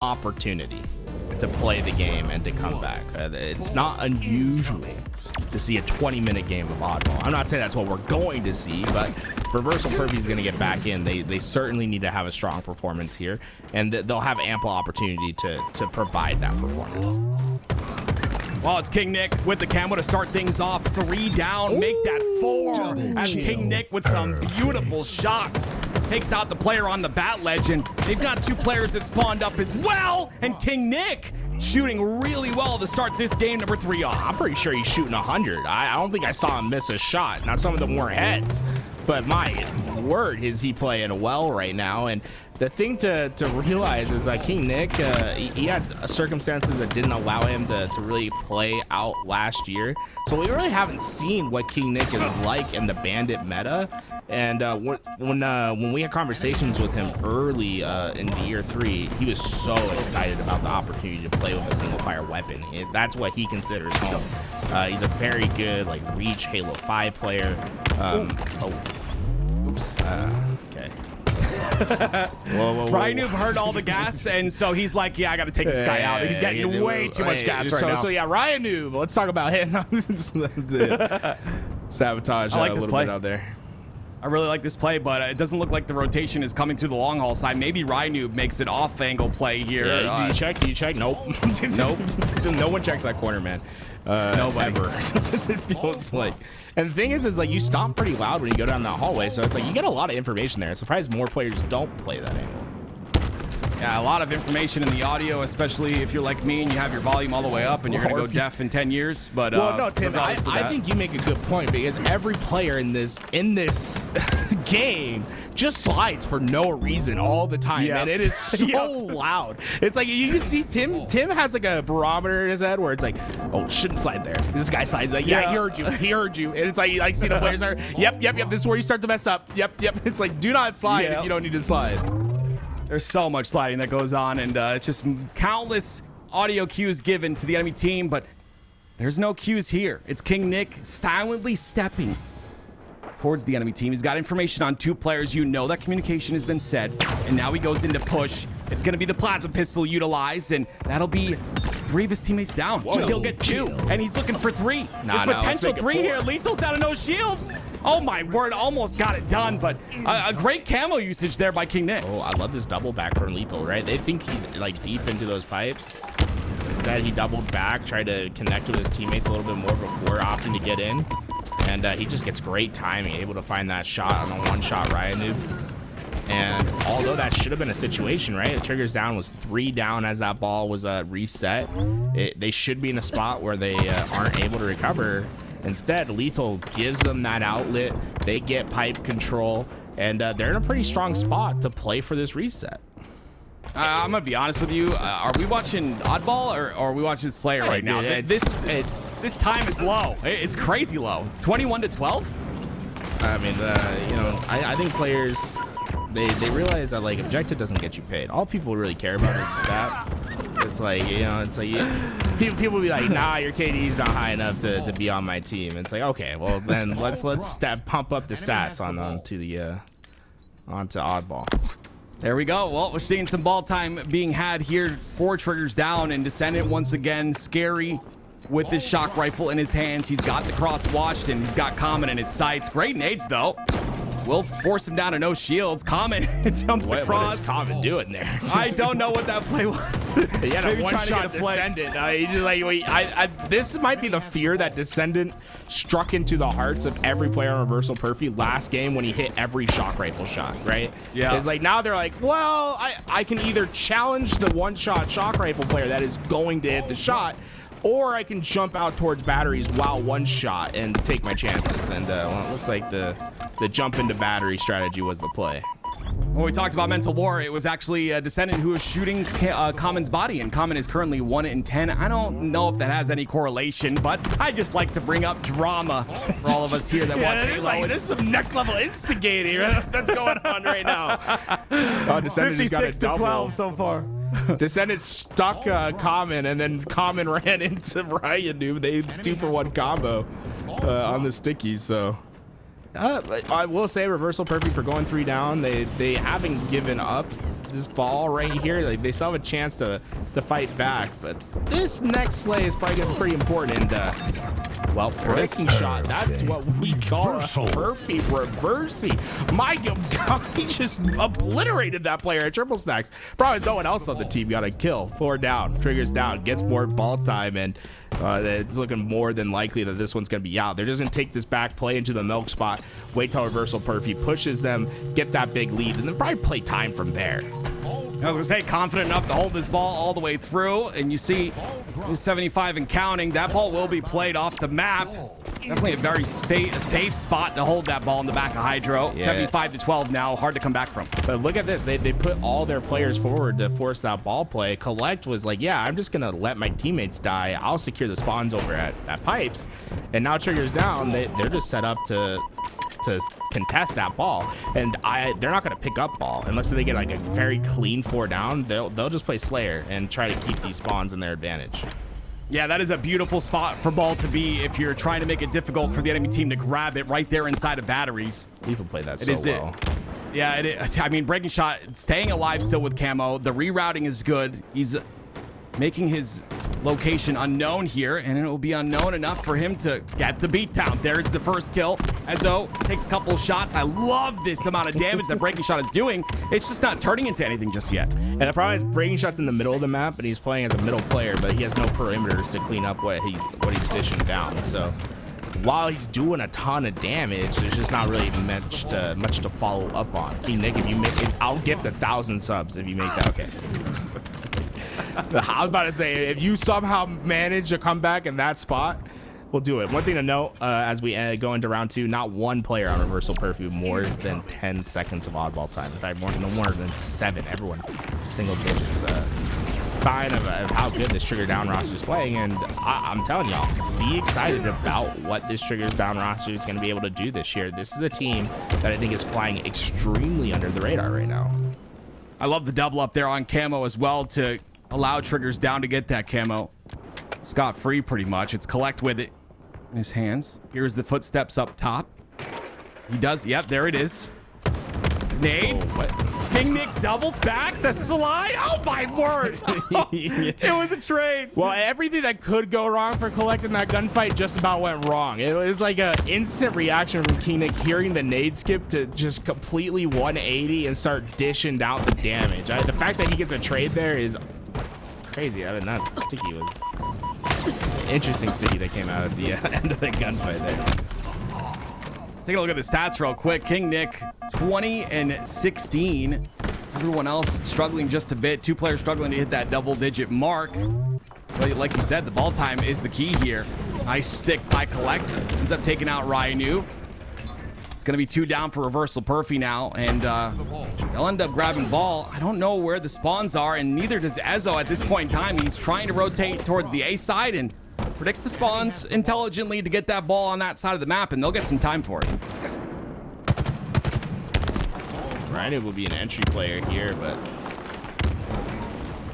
opportunity to play the game and to come back. It's not unusual to see a 20-minute game of Oddball. I'm not saying that's what we're going to see, but if Reversal Perfy is going to get back in, they certainly need to have a strong performance here, and they'll have ample opportunity to provide that performance. Well, it's King Nick with the camo to start things off. 3 down, make that 4. As King Nick with some beautiful shots takes out the player on the bat ledge, and they've got 2 players that spawned up as well, and King Nick shooting really well to start this game number 3 off. I'm pretty sure he's shooting 100. I don't think I saw him miss a shot. Now, some of them were heads, but my word, is he playing well right now. And the thing to realize is that King Nick, he had circumstances that didn't allow him to really play out last year. So we really haven't seen what King Nick is like in the Bandit meta. And when we had conversations with him early in the year 3, he was so excited about the opportunity to play with a single fire weapon. That's what he considers home. He's a very good like reach Halo 5 player. Okay. Whoa, RyaNoob heard all the gas, and so he's like, yeah, I got to take this guy out. He's getting way too much gas right now. So yeah, RyaNoob, let's talk about him. Sabotage I like a this little play bit out there. I really like this play, but it doesn't look like the rotation is coming through the long haul side. Maybe RyaNoob makes an off-angle play here. Yeah, do you check? Nope. Nope. No one checks that corner, man. Nobody. Ever. It feels like. And the thing is like you stomp pretty loud when you go down that hallway, so it's like you get a lot of information there. I'm surprised more players don't play that angle. Yeah, a lot of information in the audio, especially if you're like me and you have your volume all the way up and you're going to go deaf in 10 years. But well, no, Tim, I think you make a good point, because every player in this game just slides for no reason all the time, and it is so loud. It's like you can see Tim has like a barometer in his head where it's like, oh, shouldn't slide there. This guy slides like, yeah, he heard you. And it's like you like see the players are, yep, this is where you start to mess up. Yep. It's like, do not slide if you don't need to slide. There's so much sliding that goes on, and it's just countless audio cues given to the enemy team, but there's no cues here. It's King Nick silently stepping towards the enemy team. He's got information on 2 players. You know that communication has been said, and now he goes into push. It's going to be the plasma pistol utilized, and that'll be 3 of his teammates down. He'll get 2, and he's looking for 3. There's potential 3 here. LethuL's down to no shields. Oh my word, almost got it done, but a great camo usage there by King Nick. Oh, I love this double back from Lethal, right? They think he's like deep into those pipes. Instead, he doubled back, tried to connect with his teammates a little bit more before opting to get in. And he just gets great timing, able to find that shot on a one-shot RyaNoob. And although that should have been a situation, right? The triggers down was 3 down as that ball was reset. They should be in a spot where they aren't able to recover. Instead, Lethal gives them that outlet. They get pipe control, and they're in a pretty strong spot to play for this reset. I'm gonna be honest with you. Are we watching Oddball or are we watching Slayer right now? This time is low. It's crazy low. 21 to 12. I mean, I think players they realize that like objective doesn't get you paid. All people really care about is stats. It's like people be like, nah, your KD's not high enough to be on my team. It's like, okay, well then let's pump up the stats onto Oddball. There we go. Well, we're seeing some ball time being had here. 4 triggers down, and Descendant once again scary with this shock rifle in his hands. He's got the cross watched, and he's got Common in his sights. Great nades though. Will force him down to no shields. Common jumps across. What is Common doing there? I don't know what that play was. He had a one-shot Descendant. This might be the fear that Descendant struck into the hearts of every player on Reversal Perfy last game when he hit every shock rifle shot, right? Yeah. It's like now they're like, well, I can either challenge the one-shot shock rifle player that is going to hit the shot, or I can jump out towards batteries while one shot and take my chances. And well, it looks like the jump into battery strategy was the play. When we talked about mental war, it was actually a Descendant who was shooting Common's body, and Common is currently 1 in 10. I don't know if that has any correlation, but I just like to bring up drama for all of us here that watch Halo. Like, this is some next level instigating that's going on right now. Descendant 56 to 12 so far. Descendant stuck Common, and then Common ran into RyaNoob. They 2-for-1 combo on the stickies. So I will say Reversal Perfy for going 3 down. They haven't given up this ball right here, like they still have a chance to fight back. But this next slay is probably getting pretty important. And well, breaking shot. That's what we call a Perfy reversey. My God, he just obliterated that player at triple stacks. Probably no one else on the team got a kill. 4 down, triggers down, gets more ball time, and it's looking more than likely that this one's going to be out. They're just going to take this back play into the milk spot, wait till reversal Perfy pushes them, get that big lead, and then probably play time from there. I was going to say, confident enough to hold this ball all the way through, and you see 75 and counting. That ball will be played off the map. Definitely a very safe spot to hold that ball in the back of Hydro. Yeah. 75-12 now, hard to come back from. But look at this. They put all their players forward to force that ball play. Collect was like, yeah, I'm just going to let my teammates die. I'll secure the spawns over at Pipes. And now Triggers down. They're just set up to contest that ball, and they're not going to pick up ball unless they get like a very clean 4 down. They'll just play Slayer and try to keep these spawns in their advantage. Yeah, that is a beautiful spot for ball to be if you're trying to make it difficult for the enemy team to grab it right there inside of batteries. Lethal played that so well. Yeah, it is. I mean, breaking shot, staying alive still with camo. The rerouting is good. He's making his location unknown here, and it will be unknown enough for him to get the beatdown. There's the first kill. Ezo takes a couple shots. I love this amount of damage that breaking shot is doing. It's just not turning into anything just yet. And the problem is breaking shot's in the middle of the map, and he's playing as a middle player, but he has no perimeters to clean up what he's dishing down. So while he's doing a ton of damage, there's just not really much to follow up on. King Nick, I'll gift 1,000 subs if you make that. Okay. I was about to say, if you somehow manage to come back in that spot, we'll do it. One thing to note as we go into round 2, not one player on reversal Perfy more than 10 seconds of oddball time. In fact, no more than 7. Everyone single digits. Sign of how good this Trigger Down roster is playing, and I'm telling y'all, be excited about what this Triggers Down roster is going to be able to do this year. This is a team that I think is flying extremely under the radar right now. I love the double up there on camo as well to allow Triggers Down to get that camo scot-free pretty much. It's collect with it in his hands. Here's the footsteps up top. He does, yep, there it is. Nade. King Nick doubles back the slide. Oh my word. It was a trade. Well, everything that could go wrong for Collect in that gunfight just about went wrong. It was like an instant reaction from King Nick hearing the nade skip to just completely 180 and start dishing down the damage. The fact that he gets a trade there is crazy. I mean, that sticky was interesting sticky that came out at the end of the gunfight there. Take a look at the stats real quick. King Nick, 20 and 16. Everyone else struggling just a bit. 2 players struggling to hit that double-digit mark. But like you said, the ball time is the key here. Nice stick by Collect. Ends up taking out RyaNoob. It's going to be 2 down for reversal Perfy now, and they'll end up grabbing ball. I don't know where the spawns are, and neither does Ezo at this point in time. He's trying to rotate towards the A side and predicts the spawns intelligently to get that ball on that side of the map, and they'll get some time for it. RyaNoob will be an entry player here, but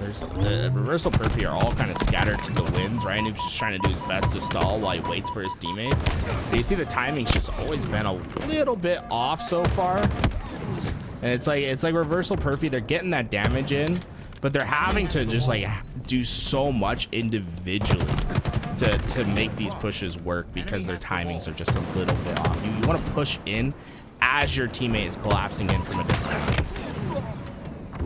there's the reversal Perfy are all kind of scattered to the winds. RyaNoob's just trying to do his best to stall while he waits for his teammates. So you see the timing's just always been a little bit off so far. And it's like reversal Perfy, they're getting that damage in, but they're having to just like do so much individually to make these pushes work because their timings are just a little bit off. You want to push in as your teammate is collapsing in from a different angle.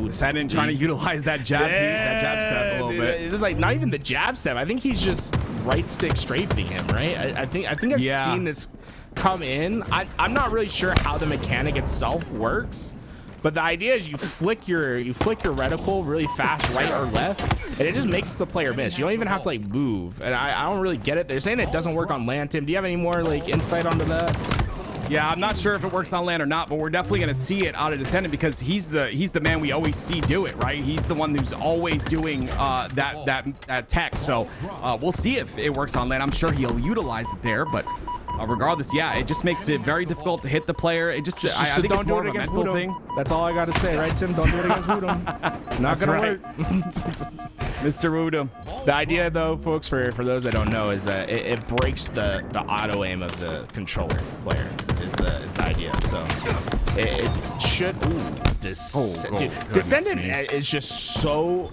Sendin trying to utilize that jab, that jab step a little bit. It's like not even the jab step. I think he's just right stick strafing him, right? I think I've seen this come in. I'm not really sure how the mechanic itself works, but the idea is you flick your reticle really fast right or left, and it just makes the player miss. You don't even have to like move, and I don't really get it. They're saying it doesn't work on land. Tim, do you have any more like insight onto that? Yeah, I'm not sure if it works on land or not, but we're definitely going to see it out of Descendant because he's the man we always see do it, right? He's the one who's always doing that tech. So we'll see if it works on land. I'm sure he'll utilize it there, but regardless, yeah, it just makes it very difficult to hit the player. It just I think it's more of a mental thing. That's all I got to say, right, Tim? Don't do it against Woodham. Not gonna work. Mr. Woodham. The idea, though, folks, for those that don't know, is that it breaks the auto aim of the controller player. Is the idea. So it should. Ooh, Descendant is just so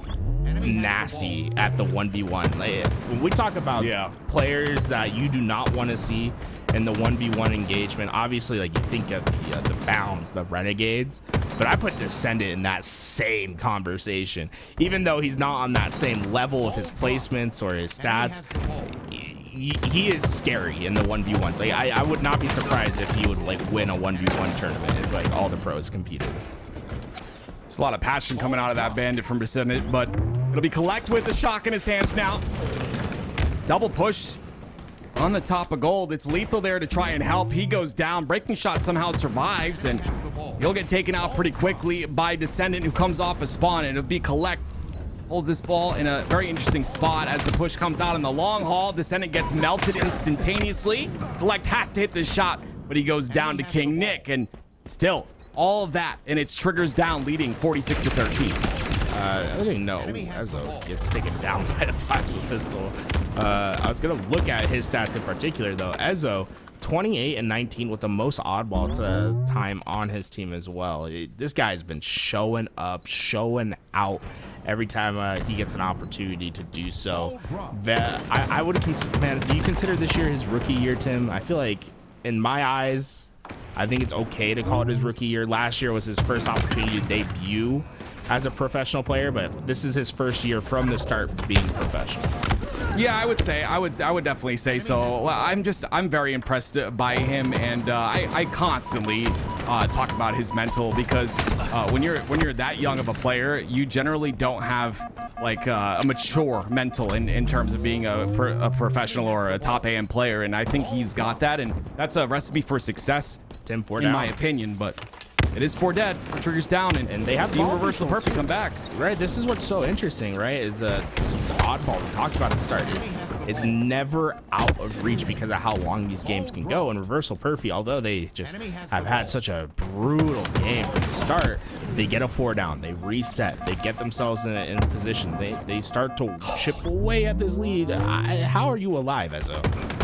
nasty at the 1v1. Like, when we talk about players that you do not want to see in the 1v1 engagement, obviously, like, you think of the Bounds, the Renegades, but I put Descendant in that same conversation. Even though he's not on that same level of his placements or his stats, he is scary in the 1v1s. Like, I would not be surprised if he would like win a 1v1 tournament if like all the pros competed. There's a lot of passion coming out of that bandit from Descendant, but it'll be Collect with the shock in his hands now. Double push on the top of gold. It's Lethal there to try and help. He goes down. Breaking Shot somehow survives, and he'll get taken out pretty quickly by Descendant, who comes off a spawn, and it'll be Collect. Holds this ball in a very interesting spot as the push comes out in the long haul. Descendant gets melted instantaneously. Collect has to hit this shot, but he goes down to King Nick, and still all of that, and it's Triggers down, leading 46-13. I didn't know Ezo gets taken down by the plasma pistol. I was gonna look at his stats in particular though. Ezo 28 and 19 with the most oddball time on his team as well. This guy's been showing up, showing out every time he gets an opportunity to do so. I would consider, man, do you consider this year his rookie year, Tim? I feel like in my eyes, I think it's okay to call it his rookie year. Last year was his first opportunity to debut as a professional player, but this is his first year from the start being professional. Yeah, I would definitely say so. I'm very impressed by him, and I constantly talk about his mental, because when you're that young of a player, you generally don't have like a mature mental in terms of being a professional or a top AM player, and I think he's got that, and that's a recipe for success, Tim, in my opinion. But it is 4 dead, Triggers down, and they have seen Reversal Perfy come back. Right, this is what's so interesting, right? Is the Oddball we talked about at the start. It's never out of reach because of how long these games can go. And Reversal Perfy, although they just have had such a brutal game from the start, they get a 4 down, they reset, they get themselves in position, they start to chip away at this lead. How are you alive, Ezo?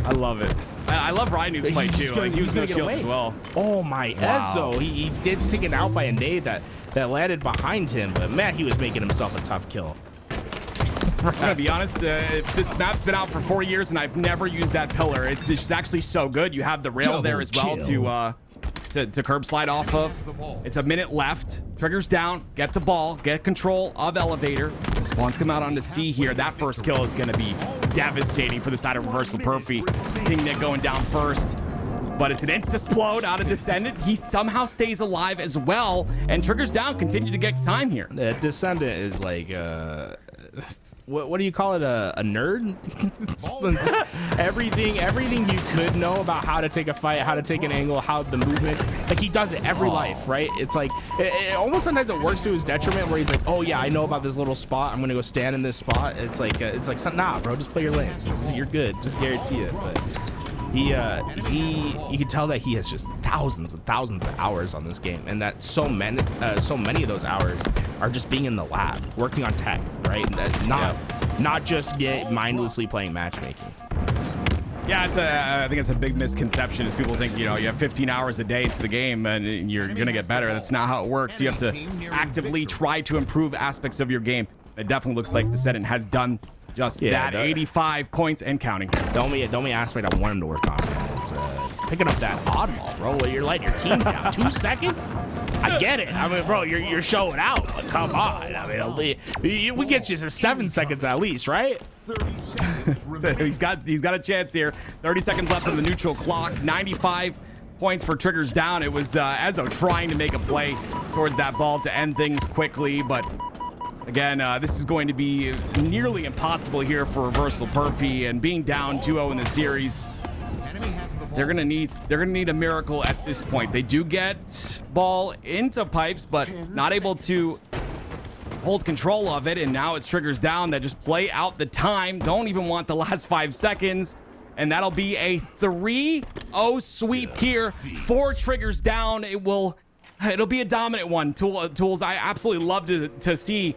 I love it. I love RyaNoob's play too. He was gonna get away as well. Oh my, wow. Ezo, he did taken out by a nade that landed behind him, but man, he was making himself a tough kill. I'm gonna be honest, this map's been out for 4 years and I've never used that pillar. It's just actually so good. You have the rail there as well to curb slide off of. It's a minute left. Triggers down, get the ball, get control of elevator. The spawns come out onto C here. That first kill is gonna be devastating for the side of Reversal Perfy. King Nick going down first, but it's an insta-splode out of Descendant. He somehow stays alive as well, and Triggers down continue to get time here. Descendant is like what do you call it, a nerd? everything you could know about how to take a fight, how to take an angle, how the movement, like he does it every life, right? It's like it almost sometimes it works to his detriment, where he's like, oh yeah, I know about this little spot, I'm gonna go stand in this spot. It's like nah bro, just play your lanes, you're good, just guarantee it. But you can tell that he has just thousands and thousands of hours on this game, and that so many of those hours are just being in the lab, working on tech, right? Not just mindlessly playing matchmaking. Yeah, I think it's a big misconception, is people think, you have 15 hours a day into the game and you're gonna get better. That's not how it works. You have to actively try to improve aspects of your game. It definitely looks like Descendant has done just that. 85 points and counting. The only aspect I want him to work on is picking up that oddball, bro. While you're letting your team down 2 seconds. I get it. I mean, bro, you're showing out, but come on. I mean, we get you to 7 seconds at least, right? So he's got a chance here. 30 seconds left on the neutral clock. 95 points for Triggers down. It was Ezo trying to make a play towards that ball to end things quickly, but again, this is going to be nearly impossible here for Reversal Perfy, and being down 2-0 in the series, they're gonna need a miracle at this point. They do get ball into pipes, but not able to hold control of it, and now it's Triggers down that just play out the time. Don't even want the last 5 seconds, and that'll be a 3-0 sweep here for Triggers down. It'll be a dominant one. Tools, I absolutely love to see